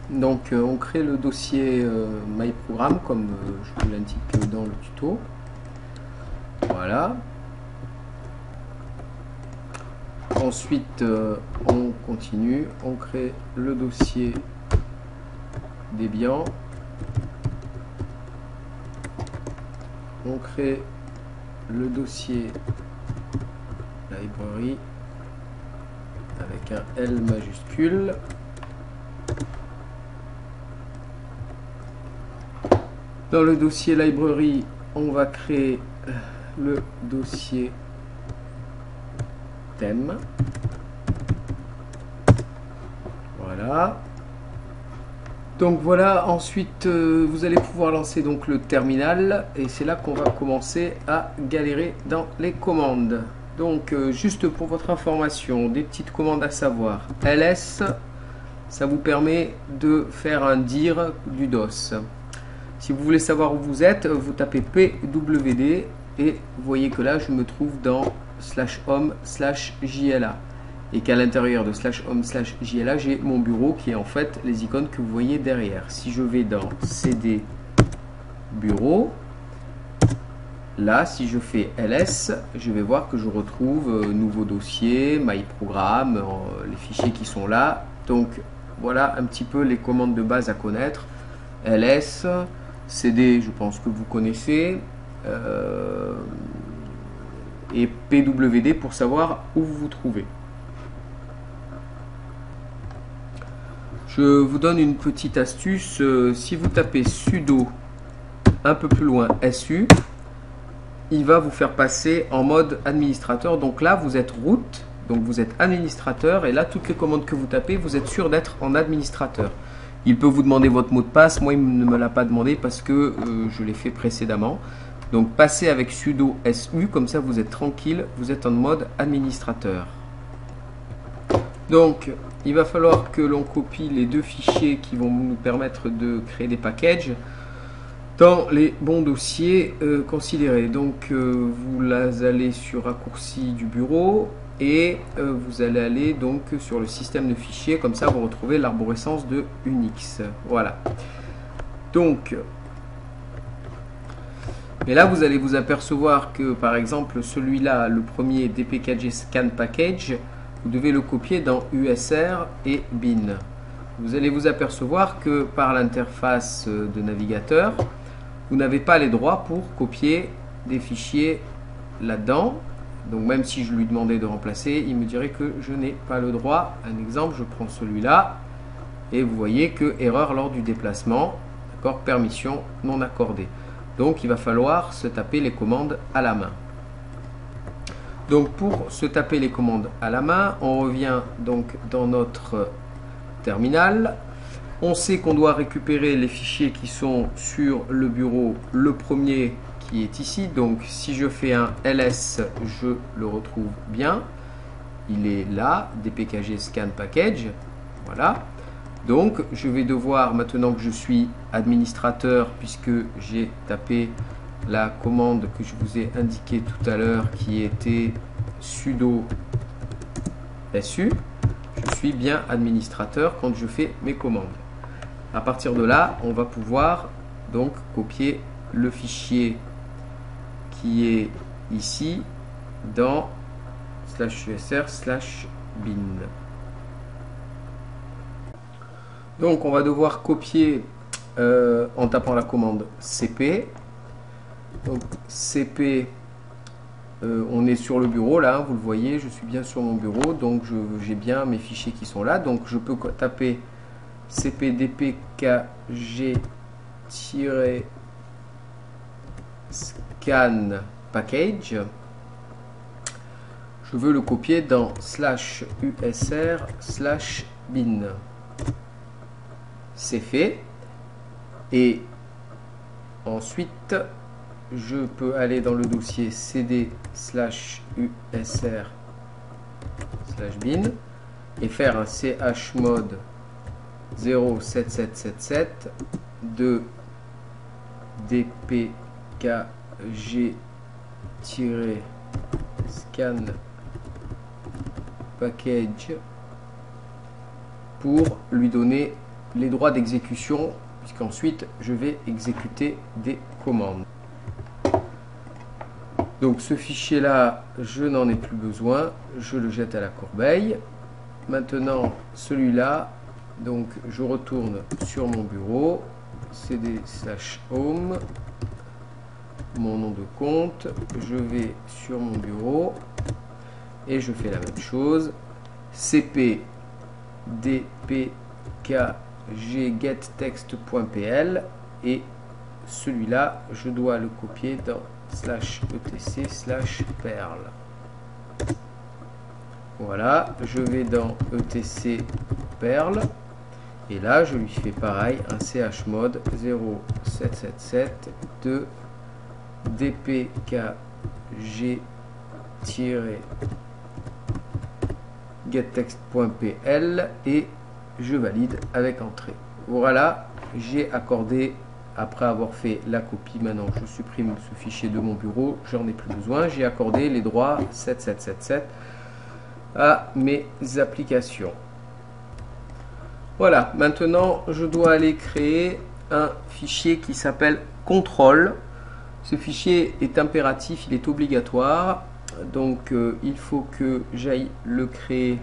Donc on crée le dossier MyProgram comme je vous l'indique dans le tuto. Voilà. Ensuite on continue, on crée le dossier Debian. On crée le dossier library avec un L majuscule. Dans le dossier library, on va créer le dossier thème. Voilà. Donc voilà, ensuite vous allez pouvoir lancer donc le terminal et c'est là qu'on va commencer à galérer dans les commandes. Donc juste pour votre information, des petites commandes à savoir. ls, ça vous permet de faire un dir du DOS. Si vous voulez savoir où vous êtes, vous tapez pwd et vous voyez que là je me trouve dans /home/jla. Et qu'à l'intérieur de /home/jla, j'ai mon bureau qui est en fait les icônes que vous voyez derrière. Si je vais dans cd bureau, là si je fais ls, je vais voir que je retrouve nouveau dossier, myprogram, les fichiers qui sont là. Donc voilà un petit peu les commandes de base à connaître. ls, cd, je pense que vous connaissez, et pwd pour savoir où vous vous trouvez. Je vous donne une petite astuce. Si vous tapez sudo un peu plus loin su, il va vous faire passer en mode administrateur. Donc là, vous êtes root, donc vous êtes administrateur. Et là, toutes les commandes que vous tapez, vous êtes sûr d'être en administrateur. Il peut vous demander votre mot de passe. Moi, il ne me l'a pas demandé parce que je l'ai fait précédemment. Donc passez avec sudo su, comme ça vous êtes tranquille, vous êtes en mode administrateur. Donc, il va falloir que l'on copie les deux fichiers qui vont nous permettre de créer des packages dans les bons dossiers considérés. Donc, vous allez sur raccourci du bureau et vous allez aller donc sur le système de fichiers. Comme ça, vous retrouvez l'arborescence de Unix. Voilà. Donc, mais là, vous allez vous apercevoir que, par exemple, celui-là, le premier dpkg scan package, vous devez le copier dans USR et bin. Vous allez vous apercevoir que par l'interface de navigateur, vous n'avez pas les droits pour copier des fichiers là-dedans. Donc même si je lui demandais de remplacer, il me dirait que je n'ai pas le droit. Un exemple, je prends celui-là et vous voyez que erreur lors du déplacement, d'accord, permission non accordée. Donc il va falloir se taper les commandes à la main. Donc pour se taper les commandes à la main, on revient donc dans notre terminal. On sait qu'on doit récupérer les fichiers qui sont sur le bureau, le premier qui est ici. Donc si je fais un ls, je le retrouve bien. Il est là, dpkg scan package. Voilà. Donc je vais devoir, maintenant que je suis administrateur, puisque j'ai tapé la commande que je vous ai indiquée tout à l'heure qui était sudo su, je suis bien administrateur quand je fais mes commandes. À partir de là, on va pouvoir donc copier le fichier qui est ici dans /usr/bin. Donc on va devoir copier en tapant la commande cp. Donc cp, on est sur le bureau là, vous le voyez, je suis bien sur mon bureau, donc j'ai bien mes fichiers qui sont là. Donc je peux taper cp dpkg-scan package. Je veux le copier dans /usr/bin. C'est fait. Et ensuite, je peux aller dans le dossier cd/usr/bin et faire un chmod 07777 de dpkg-scan package pour lui donner les droits d'exécution, puisqu'ensuite je vais exécuter des commandes. Donc ce fichier là, je n'en ai plus besoin, je le jette à la corbeille. Maintenant celui-là, donc je retourne sur mon bureau, cd/home, mon nom de compte, je vais sur mon bureau et je fais la même chose, cp dpkg-getText.pl, et celui-là je dois le copier dans /etc/perl. Voilà, je vais dans etc perl et là je lui fais pareil, un chmod 0777 de dpkg-getText.pl et je valide avec entrée. Voilà, j'ai accordé, après avoir fait la copie, maintenant je supprime ce fichier de mon bureau, j'en ai plus besoin, j'ai accordé les droits 7777 à mes applications. Voilà, maintenant je dois aller créer un fichier qui s'appelle contrôle. Ce fichier est impératif, il est obligatoire, donc il faut que j'aille le créer